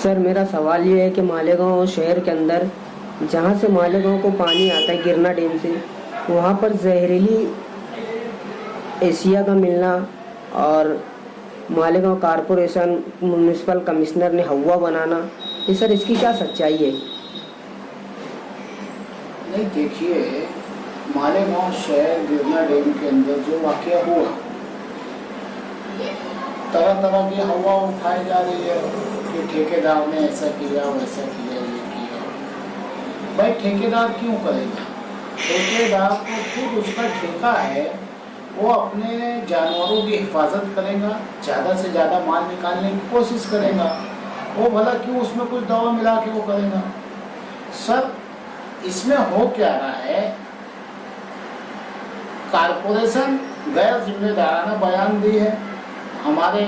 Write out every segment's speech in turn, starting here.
Sir मेरा सवाल ये है कि मालेगांव शहर के अंदर जहाँ से मालेगांव को पानी आता है गिरना डैम से, वहाँ पर जहरीली एशिया का मिलना और मालेगांव कारपोरेशन म्यूनिसिपल कमिश्नर ने हवा बनाना, ये सर इसकी क्या सच्चाई है? नहीं, देखिए, मालेगांव शहर गिरना डैम के अंदर जो वाकया हुआ, तरह तरह की हवा उठाई जा रही है कि ठेकेदार ने ऐसा किया, वैसा किया, ये किया। भाई ठेकेदार क्यों करेगा? ठेकेदार को खुद उसका ठेका है, वो अपने जानवरों की हिफाजत करेगा, ज़्यादा से ज़्यादा माल निकालने की कोशिश करेगा। वो भला क्यों उसमें कुछ दवा मिला के वो करेगा? सर इसमें हो क्या रहा है, कारपोरेशन गैर जिम्मेदाराना बयान दी है। हमारे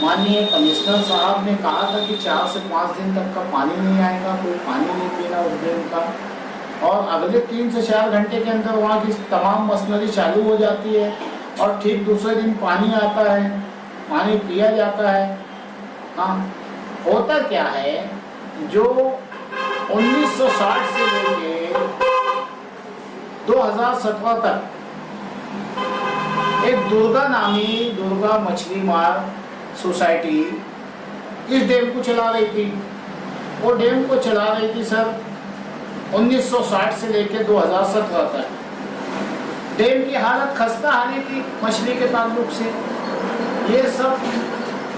माननीय कमिश्नर साहब ने कहा था कि 4 से 5 दिन तक का पानी नहीं आएगा, कोई पानी नहीं पीना उस डैम का, और अगले 3 से 4 घंटे के अंदर वहाँ की तमाम मशीनरी चालू हो जाती है और ठीक दूसरे दिन पानी आता है, पानी पिया जाता है। हाँ, होता क्या है, जो 1960 से लेके 2017 तक एक दुर्गा मछली मार सोसाइटी इस डैम को चला रही थी। वो डैम को चला रही थी सर 1960 से लेकर 2017 तक। डैम की हालत खस्ता हाली थी मछली के ताल्लुक से। ये सब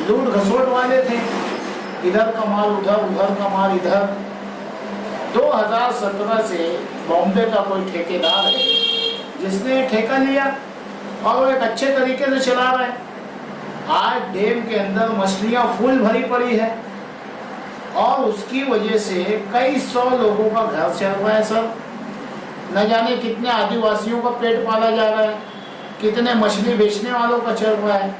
लूट घसोट वाले थे, इधर का माल उधर, उधर का माल इधर। 2017 से बॉम्बे का कोई ठेकेदार है जिसने ठेका लिया और वो एक अच्छे तरीके से चला रहा है। आज डैम के अंदर मछलियां फुल भरी पड़ी है और उसकी वजह से कई 100 लोगों का घर चल रहा है सर। न जाने कितने आदिवासियों का पेट पाला जा रहा है, कितने मछली बेचने वालों का चल रहा है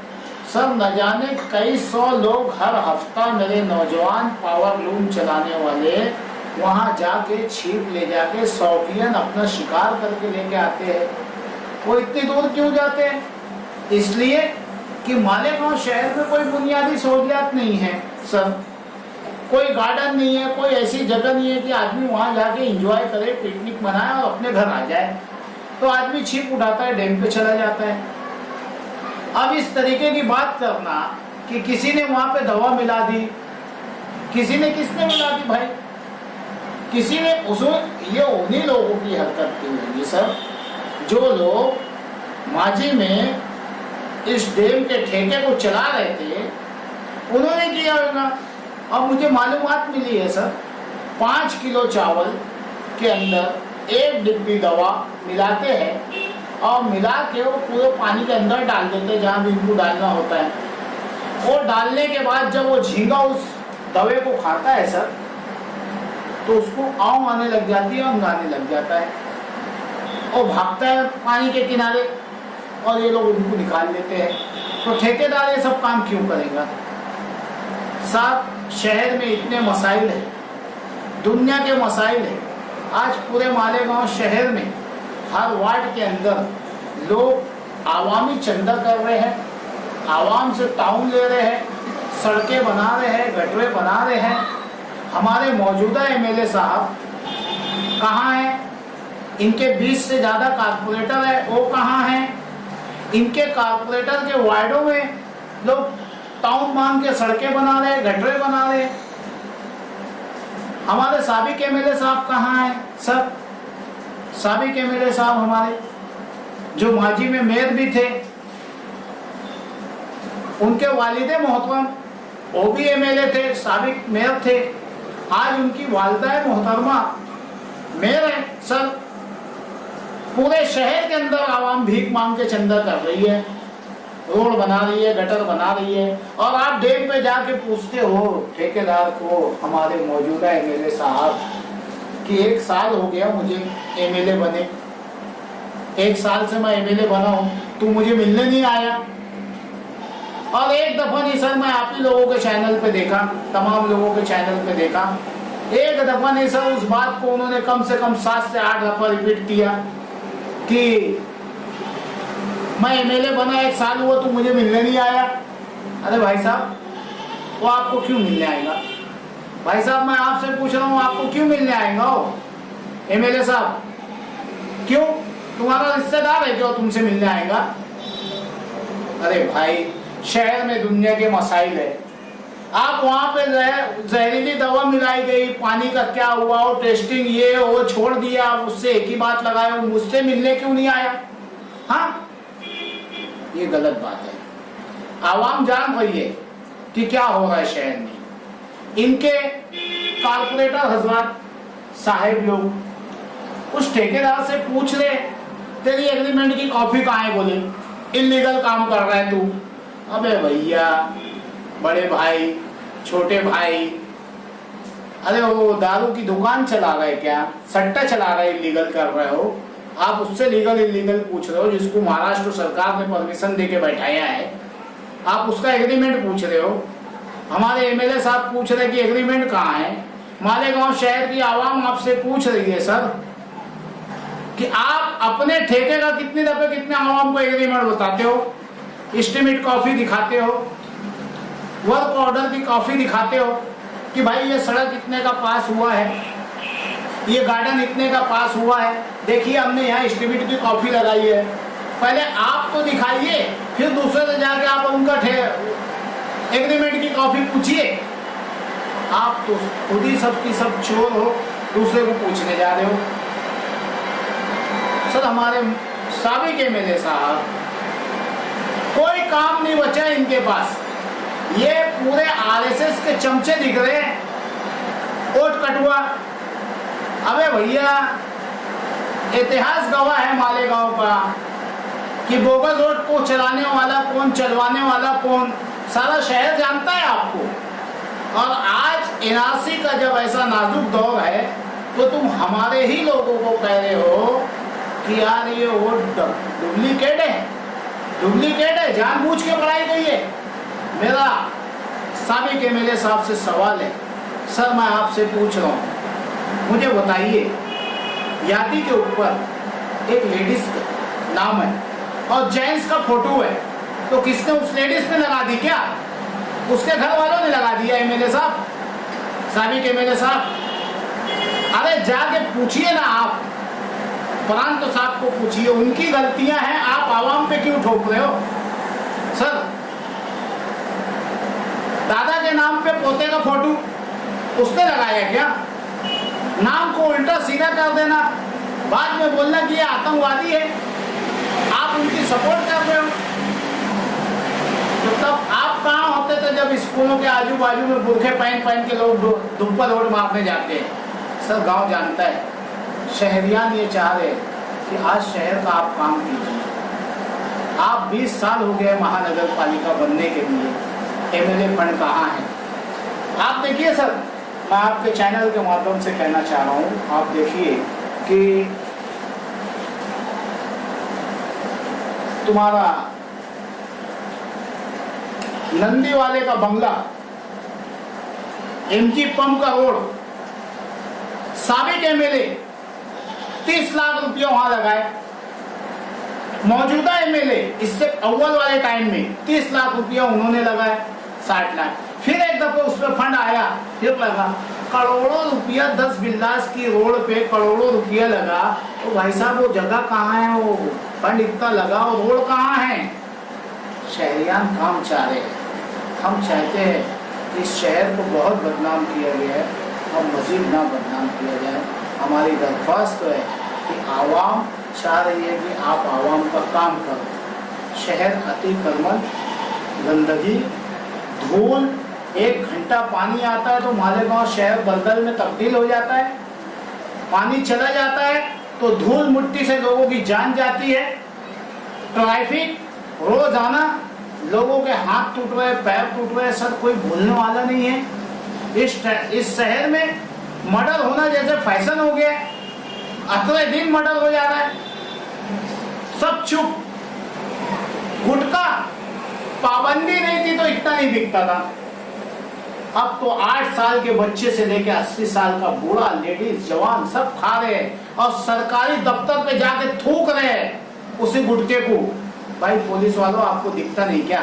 सर। न जाने कई 100 लोग हर हफ्ता, मेरे नौजवान पावर लूम चलाने वाले वहाँ जाके छिप ले जाके शौकियन अपना शिकार करके लेके आते हैं। वो इतनी दूर क्यों जाते हैं? इसलिए कि मालेगांव शहर में कोई बुनियादी सहूलियात नहीं है सर। कोई गार्डन नहीं है, कोई ऐसी जगह नहीं है कि आदमी वहाँ जाके एंजॉय करे, पिकनिक मनाए और अपने घर आ जाए। तो आदमी छिप उठाता है, डैम पे चला जाता है। अब इस तरीके की बात करना कि किसी ने वहाँ पे दवा मिला दी, किसने मिला दी भाई? किसी ने उसमें, ये उन्हीं लोगों की हरकत की होगी सर जो लोग माजी में इस डैम के ठेके को चला रहे थे, उन्होंने किया होगा। अब मुझे मालूमात मिली है सर, 5 किलो चावल के अंदर 1 डिब्बी दवा मिलाते हैं और मिला के वो पूरे पानी के अंदर डाल देते हैं जहाँ भी इनको डालना होता है। वो डालने के बाद जब वो झींगा उस दवे को खाता है सर, तो उसको आँव आने लग जाती है, अंग आने लग जाता है, और भागता है पानी के किनारे और ये लोग उनको निकाल लेते हैं। तो ठेकेदार ये सब काम क्यों करेगा? साथ शहर में इतने मसाइल हैं, दुनिया के मसाइल हैं। आज पूरे मालेगांव शहर में हर वार्ड के अंदर लोग आवामी चंदा कर रहे हैं, आवाम से ताउन ले रहे हैं, सड़कें बना रहे हैं, गटरे बना रहे हैं। हमारे मौजूदा एमएलए साहब कहाँ हैं? इनके 20 से ज़्यादा कारपोरेटर है, वो कहाँ हैं? इनके कारपोरेटर के वार्डों में लोग टाउन मांग के सड़कें बना रहे हैं, गटरे बना रहे हैं। हमारे साबिक एमएलए साहब कहाँ हैं सर? साबिक एमएलए साहब हमारे जो माजी में मेयर भी थे, उनके वालिदे मोहतरम वो भी एमएलए थे, साबिक मेयर थे। आज उनकी वालिदा मोहतरमा मेयर है सर। पूरे शहर के अंदर आवाम भीख मांग के चंदा कर रही है, रोड बना रही है, गटर बना रही है, और आप डैम पे जाके पूछते हो ठेकेदार को, हमारे मौजूदा एमएलए साहब, कि 1 साल हो गया मुझे एमएलए बने, 1 साल से मैं एमएलए बना हूँ, तू मुझे मिलने नहीं आया। और एक दफा नहीं सर, मैं आप ही लोगों के चैनल पे देखा, तमाम लोगों के चैनल पे देखा, एक दफा नहीं सर, उस बात को उन्होंने कम से कम 7 से 8 दफा रिपीट किया कि मैं एमएलए बना 1 साल हुआ, तू मुझे मिलने नहीं आया। अरे भाई साहब, वो आपको क्यों मिलने आएगा? भाई साहब मैं आपसे पूछ रहा हूँ, आपको क्यों मिलने आएगा हो एमएलए साहब? क्यों? तुम्हारा रिश्तेदार है जो तुमसे मिलने आएगा? अरे भाई, शहर में दुनिया के मसाइल है, आप वहां पे जहरीली दवा मिलाई गई, पानी का क्या हुआ, वो टेस्टिंग ये वो छोड़ दिया, उससे एक ही बात लगाए, मुझसे मिलने क्यों नहीं आया? हाँ, ये गलत बात है। आवाम जान रही है कि क्या हो रहा है शहर में। इनके कारपोरेटर हजरात साहेब लोग उस ठेकेदार से पूछ रहे, तेरी एग्रीमेंट की कॉपी कहाँ है? बोले इलीगल काम कर रहा है तू। अबे भैया, बड़े भाई, छोटे भाई, अरे वो दारू की दुकान चला रहे क्या? सट्टा चला रहे, इलीगल कर रहे हो? आप उससे लीगल इलीगल पूछ रहे हो, जिसको महाराष्ट्र सरकार ने परमिशन देके बैठाया है, आप उसका एग्रीमेंट पूछ रहे हो। हमारे एमएलए साहब पूछ रहे कि एग्रीमेंट कहाँ है। मालेगांव शहर की आवाम आपसे पूछ रही है सर कि आप अपने ठेके का कितने दफे कितने आवाम को एग्रीमेंट बताते हो, एस्टीमेट कॉपी दिखाते हो, वर्क ऑर्डर की कॉपी दिखाते हो कि भाई ये सड़क इतने का पास हुआ है, ये गार्डन इतने का पास हुआ है, देखिए हमने यहाँ एस्टीमेट की कॉपी लगाई है। पहले आप तो दिखाइए, फिर दूसरे से जाके आप उनका एग्रीमेंट की कॉपी पूछिए। आप तो खुद ही सबकी सब चोर हो, दूसरे को पूछने जा रहे हो। सर, हमारे साबिक एमएलए साहब, कोई काम नहीं बचा इनके पास। ये पूरे आरएसएस के चमचे दिख रहे हैं, वोट कटुआ। अबे भैया, इतिहास गवाह है मालेगांव का कि बोगस वोट को चलाने वाला कौन, चलवाने वाला कौन, सारा शहर जानता है आपको। और आज एनआरसी का जब ऐसा नाजुक दौर है तो तुम हमारे ही लोगों को कह रहे हो कि यार ये वोट डुप्लीकेट है, डुप्लीकेट है, जानबूझ के बढ़ाई गई है। मेरा साबिक एमएलए साहब से सवाल है, सर मैं आपसे पूछ रहा हूँ, मुझे बताइए, यादी के ऊपर एक लेडीज का नाम है और जेंट्स का फोटो है, तो किसने उस लेडीज पे लगा दी? क्या उसके घर वालों ने लगा दिया? एमएलए साहब, साबिक एमएलए साहब, अरे जाके पूछिए ना आप, प्रांत साहब को पूछिए, उनकी गलतियां हैं, आप आवाम पे क्यों ठोक रहे हो? सर, दादा के नाम पे पोते का फोटो उसने लगाया क्या? नाम को उल्टा सीधा कर देना, बाद में बोलना कि ये आतंकवादी है, आप उनकी सपोर्ट कर रहे हो। तो तब आप कहाँ होते थे जब स्कूलों के आजू बाजू में बुरखे पहन के लोग दुब्बा रोड मारने जाते हैं? सर, गांव जानता है, शहरियान ये चाह रहे कि आज शहर का आप काम कीजिए। आप 20 साल हो गए महानगर पालिका बनने के लिए, एमएलए फंड कहाँ है? आप देखिए सर, मैं आपके चैनल के माध्यम से कहना चाह रहा हूँ, आप देखिए कि तुम्हारा नंदी वाले का बंगला, एमजी पंप का रोड, साबिक एमएलए 30 लाख रुपया वहां लगाए। मौजूदा एमएलए इससे अव्वल वाले टाइम में 30 लाख रुपया उन्होंने लगाए, 60 लाख। फिर एक दफा उस पर फंड आया, फिर लगा करोड़ों रुपया, 10 बिल्लास की रोड पे करोड़ों रुपया लगा। तो भाई साहब, वो जगह कहाँ है? वो फंड इतना लगा, वो रोड कहाँ है? शहरियान काम चाह रहे हैं। हम चाहते हैं कि इस शहर को बहुत बदनाम किया गया है और मजीद ना बदनाम किया जाए। हमारी दरख्वास्त तो है कि आवाम चाह रही है कि आप आवाम का काम करो। शहर अतिक्रमण, गंदगी, धूल, 1 घंटा पानी आता है तो मालेगांव शहर दलदल में तब्दील हो जाता है। पानी चला जाता है तो धूल मिट्टी से लोगों की जान जाती है। ट्रैफिक, रोजाना लोगों के हाथ टूट रहे, पैर टूट रहे, सर कोई भूलने वाला नहीं है। इस शहर में मर्डर होना जैसे फैशन हो गया है, अगले दिन मर्डर हो जा रहा है, सब चुप। गुटखा पाबंदी नहीं थी तो इतना नहीं बिकता था, अब तो 8 साल के बच्चे से लेकर 80 साल का बूढ़ा, लेडीज, जवान सब खा रहे हैं और सरकारी दफ्तर पे जाके थूक रहे हैं उसी गुटके को। भाई पुलिस वालों, आपको दिखता नहीं क्या?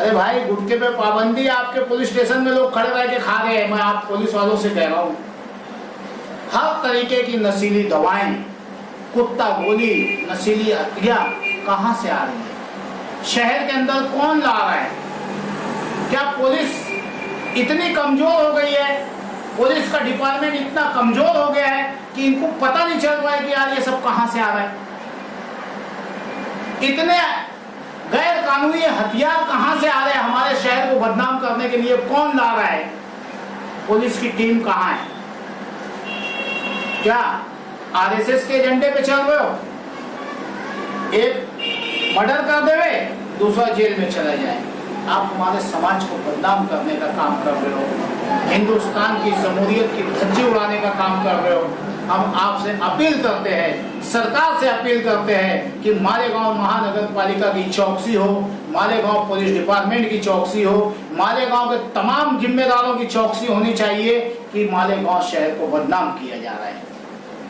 अरे भाई, गुटखे पे पाबंदी आपके पुलिस स्टेशन में लोग खड़े रह के खा रहे हैं। मैं आप पुलिस वालों से कह रहा हूँ, हर तरीके की नशीली दवाएं, कुत्ता गोली, नशीली हत्या कहाँ से आ रही है? शहर के अंदर कौन ला रहा है? क्या पुलिस इतनी कमजोर हो गई है? पुलिस का डिपार्टमेंट इतना कमजोर हो गया है कि इनको पता नहीं चल रहा है कि यार ये सब कहां से आ रहा है? इतने गैर कानूनी हथियार कहां से आ रहे हैं? हमारे शहर को बदनाम करने के लिए कौन ला रहा है? पुलिस की टीम कहां है? क्या आरएसएस के एजेंडे पे चल रहे हो? एक मर्डर कर देवे, दूसरा जेल में चला जाए। आप हमारे समाज को बदनाम करने का काम कर रहे हो, हिंदुस्तान की जमहूरियत की धज्जी उड़ाने का काम कर रहे हो। हम आपसे अपील करते हैं, सरकार से अपील करते हैं कि मालेगांव महानगर पालिका की चौकसी हो, मालेगांव पुलिस डिपार्टमेंट की चौकसी हो, मालेगांव के तमाम जिम्मेदारों की चौकसी होनी चाहिए कि मालेगांव शहर को बदनाम किया जा रहा है।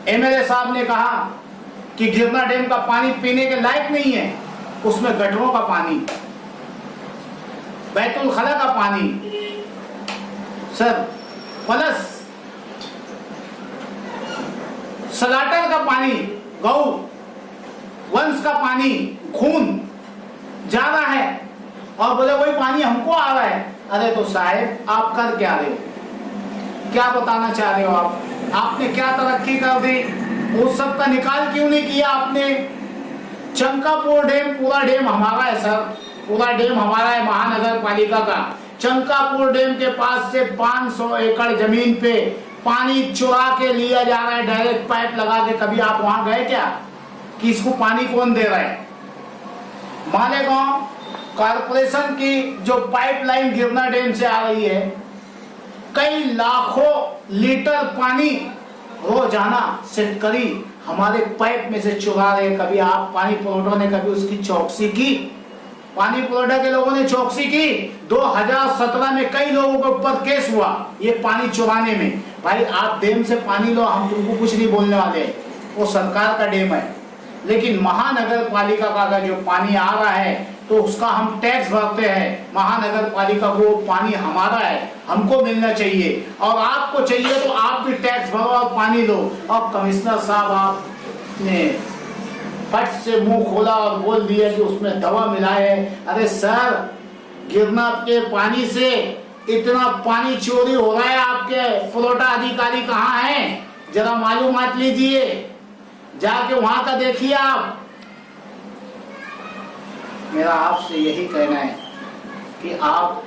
एमएलए साहब ने कहा कि गिरना डैम का पानी पीने के लायक नहीं है, उसमें गटरों का पानी, बैतुल खला का पानी सर, प्लस सलाटर का पानी, गौ वंश का पानी, खून जा रहा है और बोले वही पानी हमको आ रहा है। अरे तो साहब आप कर क्या रहे हो? क्या बताना चाह रहे हो आप? आपने क्या तरक्की कर दी? उस सब का निकाल क्यों नहीं किया आपने? चंकापुर डैम, पूरा डैम हमारा है सर, पूरा डैम हमारा है महानगर पालिका का। चंकापुर डैम के पास से 500 एकड़ जमीन पे पानी चुरा के लिया जा रहा है, डायरेक्ट पाइप लगा के। कभी आप वहां गए क्या कि इसको पानी कौन दे रहा है? मालेगांव कारपोरेशन की जो पाइपलाइन गिरना डैम से आ रही है, कई लाखों लीटर पानी रोजाना शेतकरी हमारे पाइप में से चुरा रहे। कभी आप पानी पुरोठा ने कभी उसकी चौकसी की? पानी पुरोठा के लोगों ने चौकसी की। 2017 में कई लोगों के ऊपर केस हुआ ये पानी चुराने में। भाई आप डैम से पानी लो, हम तुमको कुछ नहीं बोलने वाले, वो सरकार का डैम है। लेकिन महानगर पालिका का अगर जो पानी आ रहा है तो उसका हम टैक्स भरते हैं। महानगर पालिका को पानी हमारा है, हमको मिलना चाहिए, और आपको चाहिए तो आप भी टैक्स भरो और पानी लो। और कमिश्नर साहब आपने फट से मुंह खोला और बोल दिया कि उसमें दवा मिला है। अरे सर, गिरना के पानी से इतना पानी चोरी हो रहा है, आपके पुरोठा अधिकारी कहाँ हैं? जरा मालूमात लीजिए, जाके वहां का देखिए आप। मेरा आपसे यही कहना है कि आप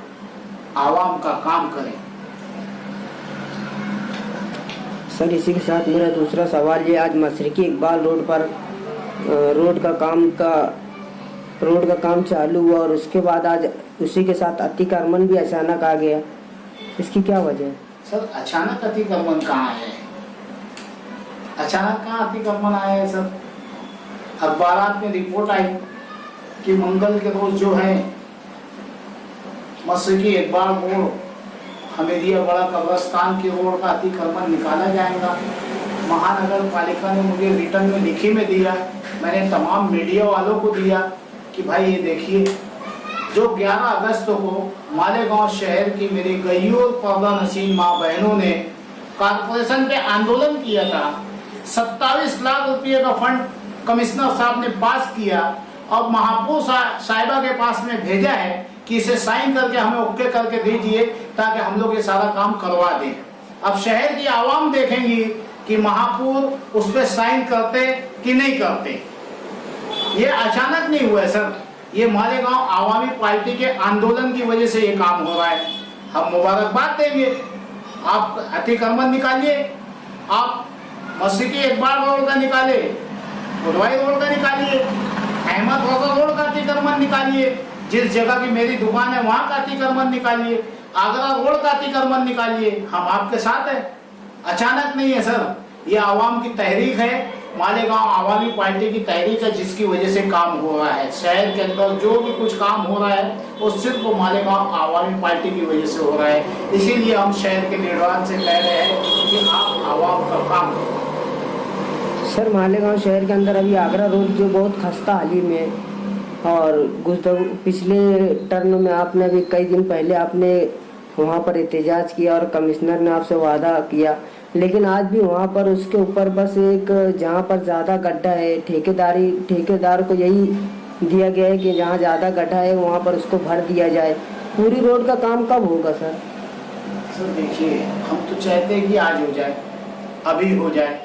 आवाम का काम करें। सर इसी के साथ मेरा दूसरा सवाल ये, आज मशरकी इकबाल रोड पर रोड का काम चालू हुआ और उसके बाद आज उसी के साथ अतिक्रमण भी अचानक आ गया, इसकी क्या वजह है? सर अचानक अतिक्रमण कहाँ है? अचानक कहाँ अतिक्रमण आया है सर? अखबारात में रिपोर्ट आई कि मंगल के रोज जो है मशरकी इकबाल रोड, हमीदिया बड़ा कब्रस्तान की रोड का अतिक्रमण निकाला जाएगा। महानगर पालिका ने मुझे रिटर्न में लिखी में दिया, मैंने तमाम मीडिया वालों को दिया कि भाई ये देखिए, जो 11 अगस्त को मालेगांव शहर की मेरी गईयों पर्दा नसीन माँ बहनों ने कारपोरेशन पे आंदोलन किया था, 27 लाख रुपये का फंड कमिश्नर साहब ने पास किया और महापौर साहिबा के पास में भेजा है कि इसे साइन करके हमें ओके करके दीजिए ताकि हम लोग ये सारा काम करवा दें। अब शहर की आवाम देखेंगी कि महापौर उस पर साइन करते कि नहीं करते। ये अचानक नहीं हुआ है सर, ये मालेगांव आवामी पार्टी के आंदोलन की वजह से ये काम हो रहा है। हम मुबारकबाद देंगे, आप अतिक्रमण निकालिए, आप मशरकी इकबाल रोड का निकाले, बुधवाई रोड का निकालिए, अहमद रजा रोड का अतिक्रमण निकालिए, जिस जगह की मेरी दुकान है वहां का अतिक्रमण निकालिए, आगरा रोड का अतिक्रमण निकालिए, हम आपके साथ हैं। अचानक नहीं है सर, ये आवाम की तहरीक है, मालेगांव आवामी पार्टी की तहरीक है, जिसकी वजह से काम हो रहा है। शहर के अंदर जो भी कुछ काम हो रहा है वो सिर्फ मालेगांव आवामी पार्टी की वजह से हो रहा है। इसीलिए हम शहर के लीडरान से कह रहे हैं कि आप आवाम का काम करो। सर मालेगांव शहर के अंदर अभी आगरा रोड जो बहुत खस्ता हाली में, और पिछले टर्न में आपने भी कई दिन पहले आपने वहाँ पर एहतजाज किया और कमिश्नर ने आपसे वादा किया, लेकिन आज भी वहाँ पर उसके ऊपर बस एक जहाँ पर ज़्यादा गड्ढा है ठेकेदार को यही दिया गया है कि जहाँ ज़्यादा गड्ढा है वहाँ पर उसको भर दिया जाए। पूरी रोड का काम कब होगा सर? सर देखिए, हम तो चाहते हैं कि आज हो जाए, अभी हो जाए।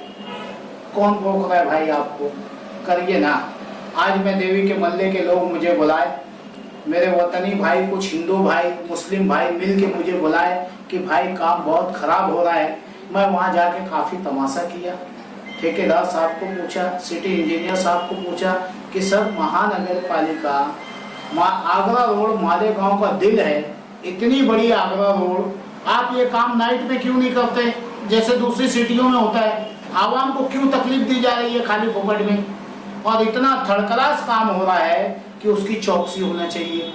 कौन रोक रहा है भाई आपको? करिए ना। आज मैं देवी के मल्ले के लोग मुझे बुलाए, मेरे वतनी भाई, कुछ हिंदू भाई, मुस्लिम भाई मिल के मुझे बुलाए कि भाई काम बहुत खराब हो रहा है। मैं वहाँ जाके काफ़ी तमाशा किया, ठेकेदार साहब को पूछा, सिटी इंजीनियर साहब को पूछा कि सर महानगर पालिका आगरा रोड मालेगांव का दिल है, इतनी बड़ी आगरा रोड, आप ये काम नाइट में क्यों नहीं करते जैसे दूसरी सिटियों में होता है? आवाम को क्यों तकलीफ दी जा रही है खाली फोकट में? और इतना थर्ड क्लास काम हो रहा है कि उसकी चौकसी होना चाहिए।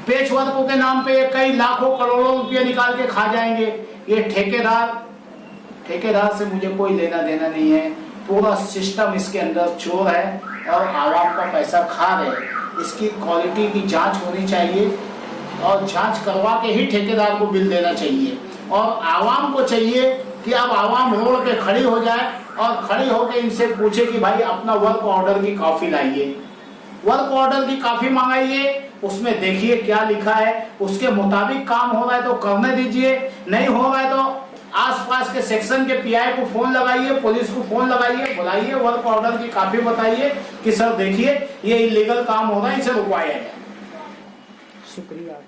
पेच वर्कों के नाम पे कई लाखों करोड़ों रुपये निकाल के खा जाएंगे ये ठेकेदार से मुझे कोई लेना देना नहीं है। पूरा सिस्टम इसके अंदर चोर है और आवाम का पैसा खा रहे। इसकी क्वालिटी की जांच होनी चाहिए और जांच करवा के ही ठेकेदार को बिल देना चाहिए। और आवाम को चाहिए कि अब आवाम रोड पे खड़ी हो जाए और खड़ी होकर इनसे पूछे कि भाई अपना वर्क ऑर्डर की कॉपी लाइए, वर्क ऑर्डर की कॉपी मंगाइए, उसमें देखिए क्या लिखा है, उसके मुताबिक काम हो रहा है तो करने दीजिए, नहीं हो रहा है तो आसपास के सेक्शन के पीआई को फोन लगाइए, पुलिस को फोन लगाइए, बुलाइए, वर्क ऑर्डर की कॉपी बताइए कि सर देखिए ये इलीगल काम हो रहा है, इसे रुकवाया जाए। शुक्रिया।